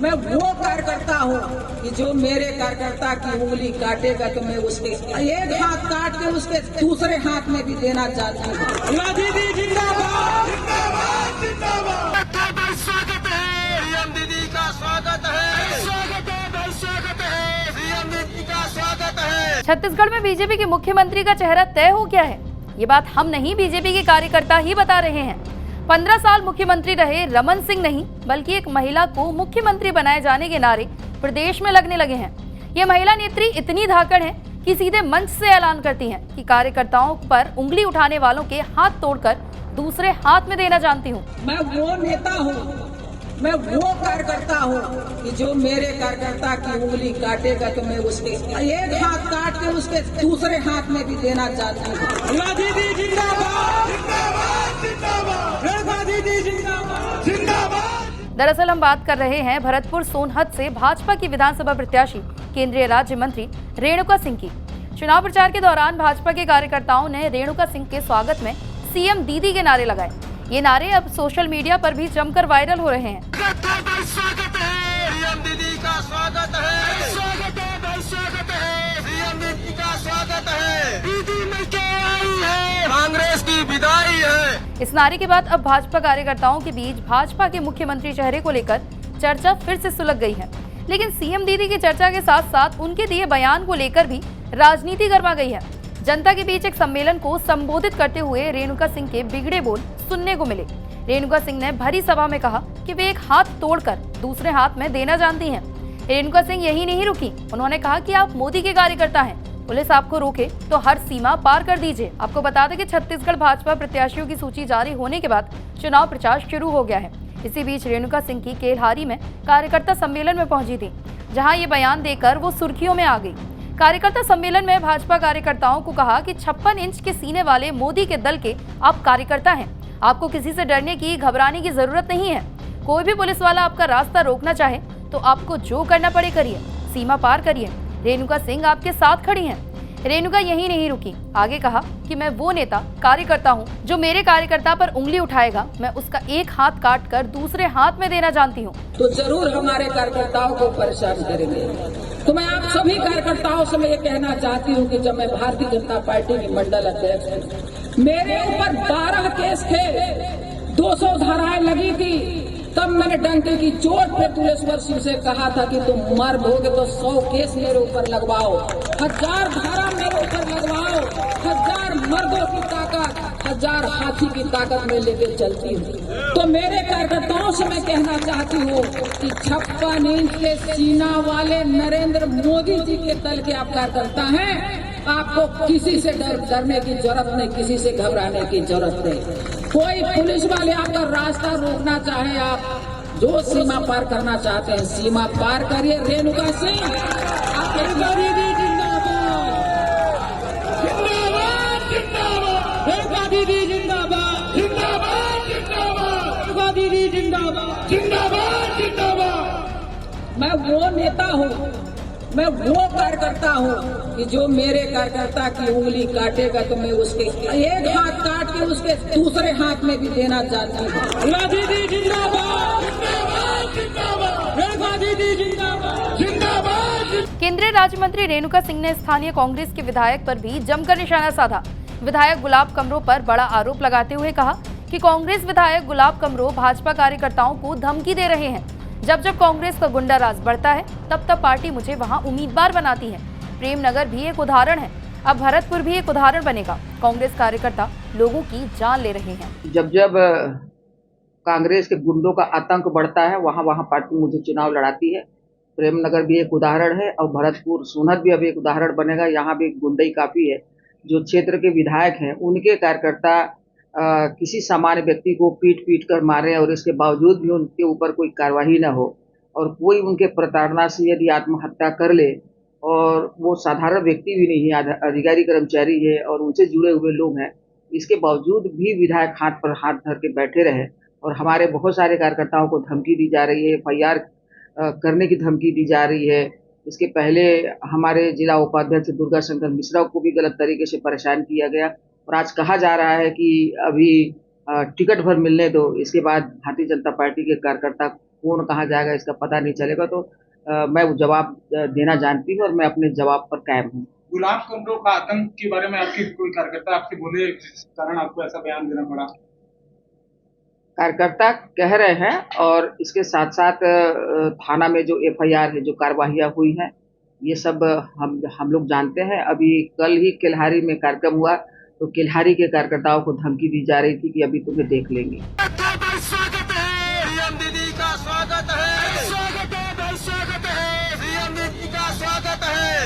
मैं वो कार्यकर्ता हूँ कि जो मेरे कार्यकर्ता की उंगली काटेगा तो मैं उसके एक हाथ काट के उसके दूसरे हाथ में भी देना चाहती हूँ। दीदी जिंदाबाद, जिंदाबाद, जिंदाबाद। स्वागत है सीएम दीदी का, स्वागत है, स्वागत है, स्वागत है, सीएम दीदी का स्वागत है। छत्तीसगढ़ में बीजेपी के मुख्यमंत्री का चेहरा तय हो गया है। ये बात हम नहीं, बीजेपी के कार्यकर्ता ही बता रहे हैं। 15 साल मुख्यमंत्री रहे रमन सिंह नहीं बल्कि एक महिला को मुख्यमंत्री बनाए जाने के नारे प्रदेश में लगने लगे हैं। ये महिला नेत्री इतनी धाकड़ है कि सीधे मंच से ऐलान करती हैं कि कार्यकर्ताओं पर उंगली उठाने वालों के हाथ तोड़कर दूसरे हाथ में देना जानती हूँ। मैं वो नेता हूँ, मैं वो कार्यकर्ता हूँ कि जो मेरे कार्यकर्ता की उंगली काटेगा तो मैं उसके एक हाथ काट के उसके दूसरे हाथ में भी देना चाहती हूँ। दीदी जिंदाबाद, जिंदाबाद, जिंदाबाद, दीदी जिंदाबाद, जिंदाबाद। दरअसल हम बात कर रहे हैं भरतपुर सोनहत से भाजपा की विधानसभा प्रत्याशी केंद्रीय राज्य मंत्री रेणुका सिंह की। चुनाव प्रचार के दौरान भाजपा के कार्यकर्ताओं ने रेणुका सिंह के स्वागत में सीएम दीदी के नारे लगाए। ये नारे अब सोशल मीडिया पर भी जमकर वायरल हो रहे हैं। स्वागत है सीएम दीदी का, स्वागत है, स्वागत है, स्वागत है, सीएम दीदी का स्वागत है। दीदी में क्या आई है, कांग्रेस की विदाई है। इस नारे के बाद अब भाजपा कार्यकर्ताओं के बीच भाजपा के मुख्यमंत्री चेहरे को लेकर चर्चा फिर से सुलग गई है। लेकिन सीएम दीदी की चर्चा के साथ साथ उनके दिए बयान को लेकर भी राजनीति गर्मा गई है। जनता के बीच एक सम्मेलन को संबोधित करते हुए रेणुका सिंह के बिगड़े बोल सुनने को मिले। रेणुका सिंह ने भरी सभा में कहा कि वे एक हाथ तोड़कर दूसरे हाथ में देना जानती हैं। रेणुका सिंह यही नहीं रुकी, उन्होंने कहा कि आप मोदी के कार्यकर्ता हैं, पुलिस आपको रोके तो हर सीमा पार कर दीजिए। आपको बता दें कि छत्तीसगढ़ भाजपा प्रत्याशियों की सूची जारी होने के बाद चुनाव प्रचार शुरू हो गया है। इसी बीच रेणुका सिंह की केलहारी में कार्यकर्ता सम्मेलन में पहुंची थी, जहां ये बयान देकर वो सुर्खियों में आ गई। कार्यकर्ता सम्मेलन में भाजपा कार्यकर्ताओं को कहा कि 56 इंच के सीने वाले मोदी के दल के आप कार्यकर्ता हैं, आपको किसी से डरने की, घबराने की जरूरत नहीं है। कोई भी पुलिस वाला आपका रास्ता रोकना चाहे तो आपको जो करना पड़े करिए, सीमा पार करिए। रेणुका सिंह आपके साथ खड़ी हैं। रेणुका यही नहीं रुकी, आगे कहा कि मैं वो नेता कार्यकर्ता हूं जो मेरे कार्यकर्ता पर उंगली उठाएगा मैं उसका एक हाथ काट कर दूसरे हाथ में देना जानती हूं। तो जरूर हमारे कार्यकर्ताओं को परेशान करेंगे। तो मैं आप सभी कार्यकर्ताओं से मैं ये कहना चाहती हूँ कि जब मैं भारतीय जनता पार्टी की मंडल अध्यक्ष थी, मेरे ऊपर 12 केस थे, 200 धाराएं लगी थी। तब मैंने डंके की चोट पे तुलेश्वर सिंह से कहा था कि तुम मर्द होगे तो 100 केस मेरे ऊपर लगवाओ, 1000 धारा मेरे ऊपर लगवाओ, 1000 मर्दों की ताकत, 1000 हाथी की ताकत में लेके चलती हूँ। तो मेरे कार्यकर्ताओं से मैं कहना चाहती हूँ कि 56 इंच के सीना वाले नरेंद्र मोदी जी के दल के आप कार्यकर्ता हैं, आपको किसी से डरने की जरूरत नहीं, किसी से घबराने की जरूरत नहीं। कोई पुलिस वाले आपका रास्ता रोकना चाहे, आप जो सीमा पार करना चाहते हैं सीमा पार करिए। रेणुका सिंह आप दीदी जिंदाबाद, जिंदाबाद, जिंदाबाद, रेणुका दीदी जिंदाबाद, जिंदाबाद, जिंदाबाद, रेणुका दीदी जिंदाबाद, जिंदाबाद, जिंदाबाद। मैं वो नेता हूँ, मैं वो कार्यकर्ता हूँ कि जो मेरे कार्यकर्ता की उंगली काटेगा तो मैं उसके एक हाथ काट के उसके दूसरे हाथ में भी देना चाहती हूँ। दीदी जिंदाबाद, जिंदाबाद, जिंदाबाद, रेणुका दीदी जिंदाबाद, जिंदाबाद। केंद्रीय राज्य मंत्री रेणुका सिंह ने स्थानीय कांग्रेस के विधायक पर भी जमकर निशाना साधा। विधायक गुलाब कमरो पर बड़ा आरोप लगाते हुए कहा कि कांग्रेस विधायक गुलाब कमरो भाजपा कार्यकर्ताओं को धमकी दे रहे हैं। जब जब कांग्रेस का गुंडा राज बढ़ता है तब तब पार्टी मुझे वहां उम्मीदवार बनाती है। प्रेमनगर भी एक उदाहरण है, अब भरतपुर भी एक उदाहरण बनेगा। कांग्रेस कार्यकर्ता लोगों की जान ले रहे हैं। जब जब कांग्रेस के गुंडों का आतंक बढ़ता है वहां वहां पार्टी मुझे चुनाव लड़ाती है। प्रेमनगर भी एक उदाहरण है और भरतपुर सोनहत भी अब एक उदाहरण बनेगा। यहाँ भी गुंडई काफी है। जो क्षेत्र के विधायक हैं उनके कार्यकर्ता किसी सामान्य व्यक्ति को पीट पीट कर मारे और इसके बावजूद भी उनके ऊपर कोई कार्रवाई न हो, और कोई उनके प्रताड़ना से यदि आत्महत्या कर ले, और वो साधारण व्यक्ति भी नहीं है, अधिकारी कर्मचारी है और उनसे जुड़े हुए लोग हैं, इसके बावजूद भी विधायक हाथ पर हाथ धर के बैठे रहे। और हमारे बहुत सारे कार्यकर्ताओं को धमकी दी जा रही है, FIR करने की धमकी दी जा रही है। इसके पहले हमारे जिला उपाध्यक्ष दुर्गा शंकर मिश्रा को भी गलत तरीके से परेशान किया गया, और आज कहा जा रहा है कि अभी टिकट भर मिलने दो, इसके बाद भारतीय जनता पार्टी के कार्यकर्ता कौन कहाँ जाएगा इसका पता नहीं चलेगा। तो मैं वो जवाब देना जानती हूँ और मैं अपने जवाब पर कायम हूँ। गुलाब कुंडों का आतंक के बारे में आपके कोई कार्यकर्ता आपसे बोले, जिस कारण आपको ऐसा बयान देना पड़ा? कार्यकर्ता कह रहे हैं और इसके साथ साथ थाना में जो FIR है, जो कार्यवाहियां हुई हैं, ये सब हम लोग जानते हैं। अभी कल ही केल्हारी में कार्यक्रम हुआ, तो केल्हारी के कार्यकर्ताओं को धमकी दी जा रही थी कि अभी तुम्हें देख लेंगे। स्वागत है, सीएम दीदी का स्वागत है।